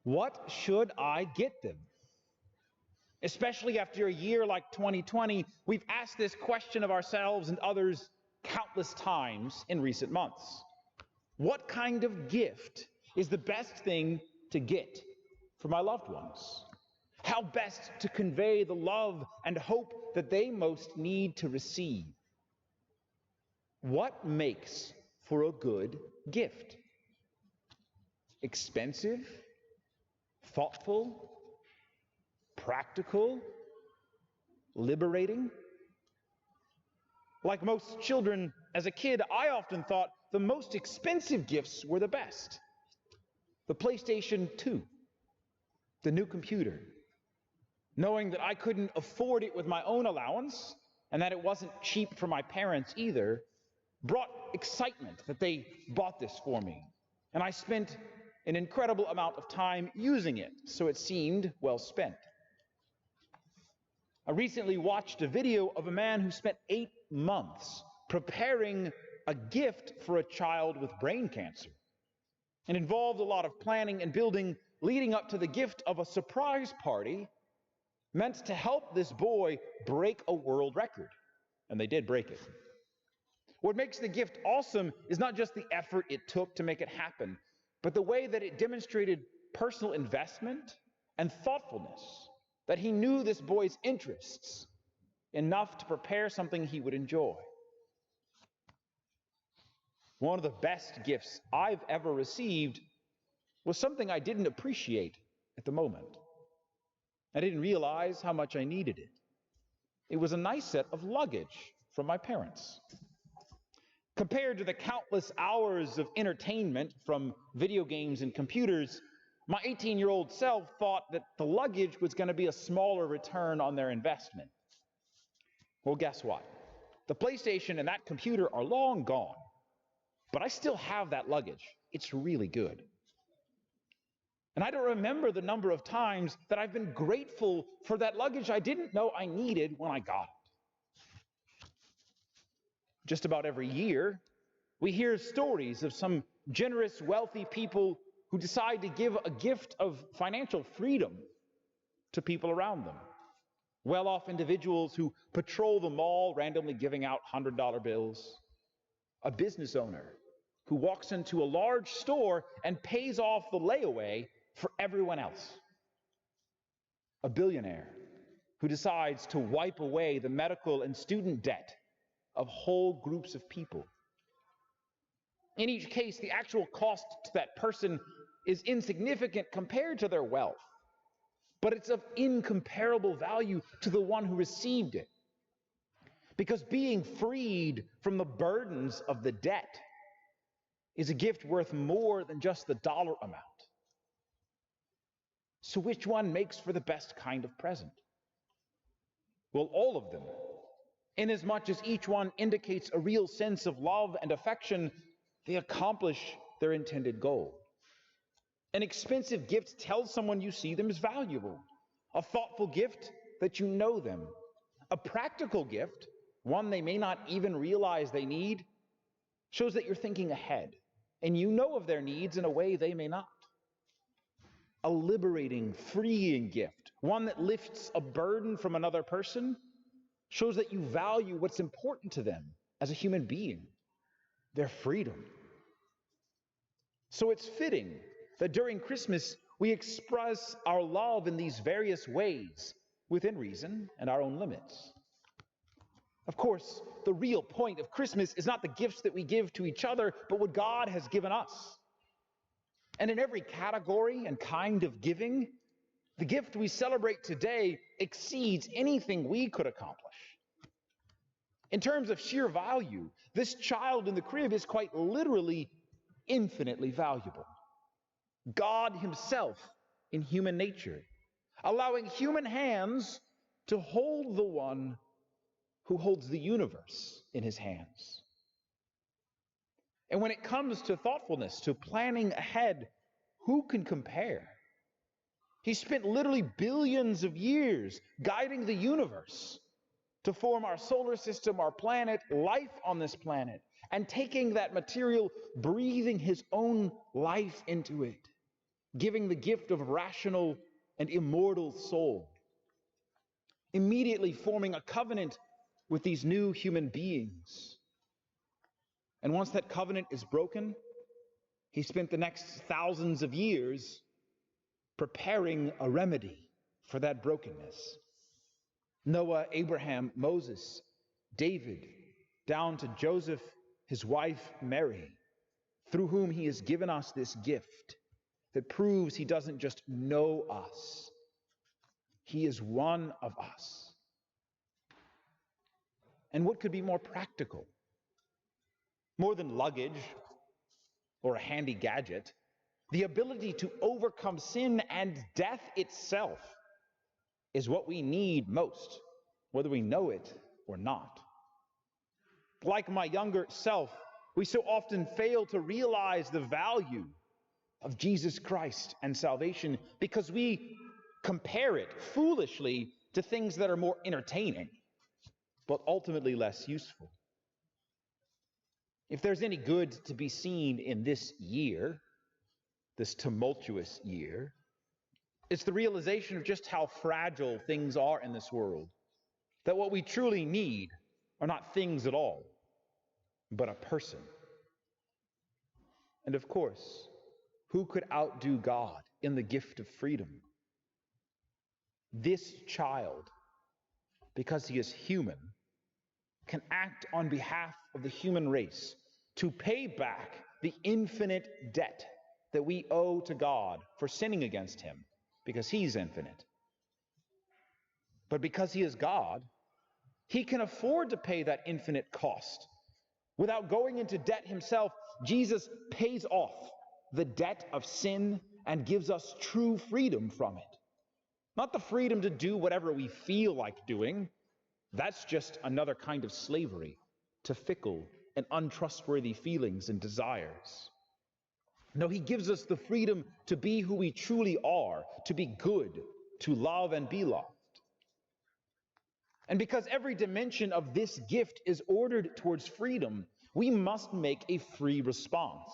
What should I get them? Especially after a year like 2020, we've asked this question of ourselves and others countless times in recent months. What kind of gift is the best thing to get for my loved ones? How best to convey the love and hope that they most need to receive? What makes for a good gift? Expensive? Thoughtful? Practical? Liberating? Like most children, as a kid, I often thought the most expensive gifts were the best. The PlayStation 2, the new computer. Knowing that I couldn't afford it with my own allowance, and that it wasn't cheap for my parents either, brought excitement that they bought this for me. And I spent an incredible amount of time using it, so it seemed well spent. I recently watched a video of a man who spent 8 months preparing a gift for a child with brain cancer. It involved a lot of planning and building leading up to the gift of a surprise party meant to help this boy break a world record. And they did break it. What makes the gift awesome is not just the effort it took to make it happen, but the way that it demonstrated personal investment and thoughtfulness, that he knew this boy's interests enough to prepare something he would enjoy. One of the best gifts I've ever received was something I didn't appreciate at the moment. I didn't realize how much I needed it. It was a nice set of luggage from my parents. Compared to the countless hours of entertainment from video games and computers, my 18-year-old self thought that the luggage was going to be a smaller return on their investment. Well, guess what? The PlayStation and that computer are long gone, but I still have that luggage. It's really good. And I don't remember the number of times that I've been grateful for that luggage I didn't know I needed when I got it. Just about every year, we hear stories of some generous, wealthy people who decide to give a gift of financial freedom to people around them. Well-off individuals who patrol the mall randomly giving out $100 bills. A business owner who walks into a large store and pays off the layaway for everyone else. A billionaire who decides to wipe away the medical and student debt of whole groups of people. In each case, the actual cost to that person is insignificant compared to their wealth, but it's of incomparable value to the one who received it. Because being freed from the burdens of the debt is a gift worth more than just the dollar amount. So which one makes for the best kind of present? Well, all of them. Inasmuch as each one indicates a real sense of love and affection, they accomplish their intended goal. An expensive gift tells someone you see them as valuable. A thoughtful gift that you know them. A practical gift, one they may not even realize they need, shows that you're thinking ahead and you know of their needs in a way they may not. A liberating, freeing gift, one that lifts a burden from another person, shows that you value what's important to them as a human being, their freedom. So it's fitting that during Christmas we express our love in these various ways, within reason and our own limits. Of course, the real point of Christmas is not the gifts that we give to each other, but what God has given us. And in every category and kind of giving, the gift we celebrate today exceeds anything we could accomplish. In terms of sheer value, this child in the crib is quite literally infinitely valuable. God himself in human nature, allowing human hands to hold the one who holds the universe in his hands. And when it comes to thoughtfulness, to planning ahead, who can compare? He spent literally billions of years guiding the universe to form our solar system, our planet, life on this planet, and taking that material, breathing his own life into it, giving the gift of a rational and immortal soul, immediately forming a covenant with these new human beings. And once that covenant is broken, he spent the next thousands of years preparing a remedy for that brokenness. Noah, Abraham, Moses, David, down to Joseph, his wife Mary, through whom he has given us this gift that proves he doesn't just know us, he is one of us. And what could be more practical? More than luggage or a handy gadget, the ability to overcome sin and death itself is what we need most, whether we know it or not. Like my younger self, we so often fail to realize the value of Jesus Christ and salvation because we compare it foolishly to things that are more entertaining, but ultimately less useful. If there's any good to be seen in this year, this tumultuous year, it's the realization of just how fragile things are in this world. That what we truly need are not things at all, but a person. And of course, who could outdo God in the gift of freedom? This child, because he is human, can act on behalf of the human race to pay back the infinite debt that we owe to God for sinning against him, because he's infinite. But because he is God, he can afford to pay that infinite cost. Without going into debt himself, Jesus pays off the debt of sin and gives us true freedom from it. Not the freedom to do whatever we feel like doing. That's just another kind of slavery to fickle and untrustworthy feelings and desires. No, he gives us the freedom to be who we truly are, to be good, to love and be loved. And because every dimension of this gift is ordered towards freedom, we must make a free response.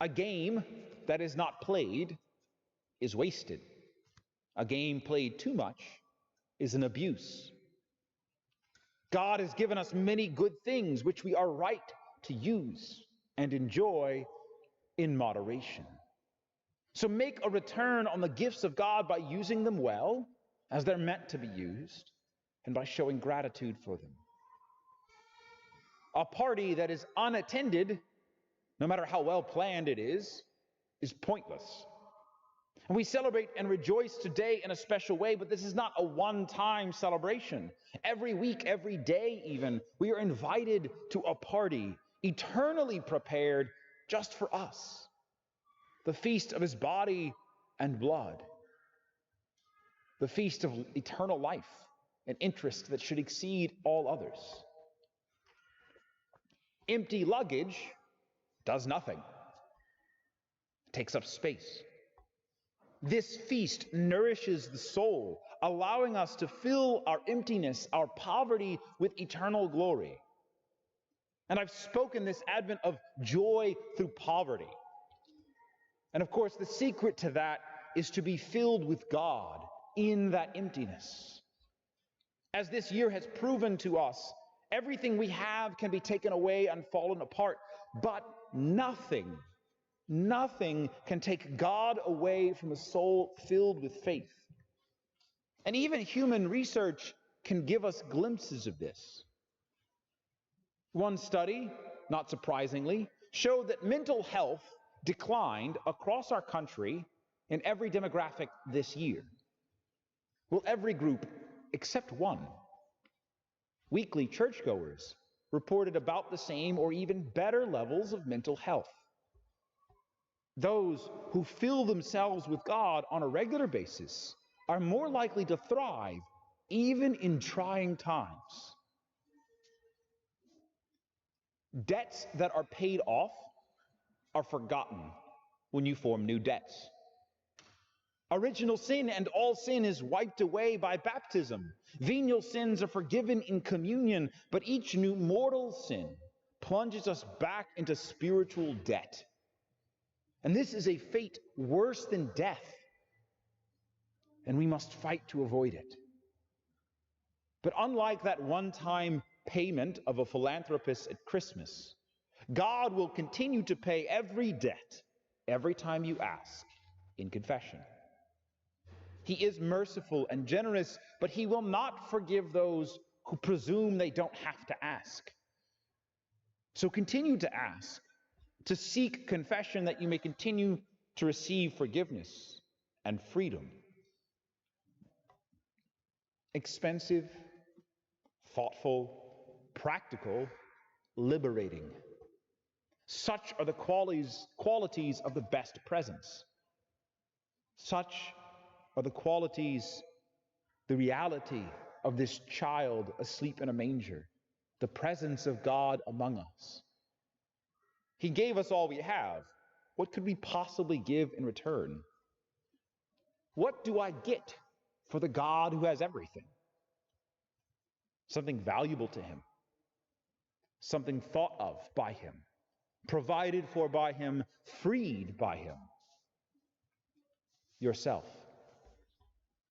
A game that is not played is wasted. A game played too much is an abuse. God has given us many good things which we are right to use and enjoy in moderation. So make a return on the gifts of God by using them well, as they're meant to be used, and by showing gratitude for them. A party that is unattended, no matter how well planned it is pointless. And we celebrate and rejoice today in a special way, but this is not a one-time celebration. Every week, every day even, we are invited to a party eternally prepared just for us. The feast of his body and blood. The feast of eternal life, an interest that should exceed all others. Empty luggage does nothing. It takes up space. This feast nourishes the soul, allowing us to fill our emptiness, our poverty, with eternal glory. And I've spoken this Advent of joy through poverty. And of course, the secret to that is to be filled with God in that emptiness. As this year has proven to us, everything we have can be taken away and fallen apart, but nothing can take God away from a soul filled with faith. And even human research can give us glimpses of this. One study, not surprisingly, showed that mental health declined across our country in every demographic this year. Well, every group except one. Weekly churchgoers reported about the same or even better levels of mental health. Those who fill themselves with God on a regular basis are more likely to thrive even in trying times. Debts that are paid off are forgotten when you form new debts. Original sin and all sin is wiped away by baptism. Venial sins are forgiven in communion, but each new mortal sin plunges us back into spiritual debt. And this is a fate worse than death, and we must fight to avoid it. But unlike that one-time payment of a philanthropist at Christmas, God will continue to pay every debt every time you ask in confession. He is merciful and generous, but he will not forgive those who presume they don't have to ask. So continue to ask, to seek confession that you may continue to receive forgiveness and freedom. Expensive, thoughtful, practical, liberating. Such are the qualities of the best presents. Such are the qualities, the reality of this child asleep in a manger, the presence of God among us. He gave us all we have. What could we possibly give in return? What do I get for the God who has everything? Something valuable to him, something thought of by him, provided for by him, freed by him. Yourself.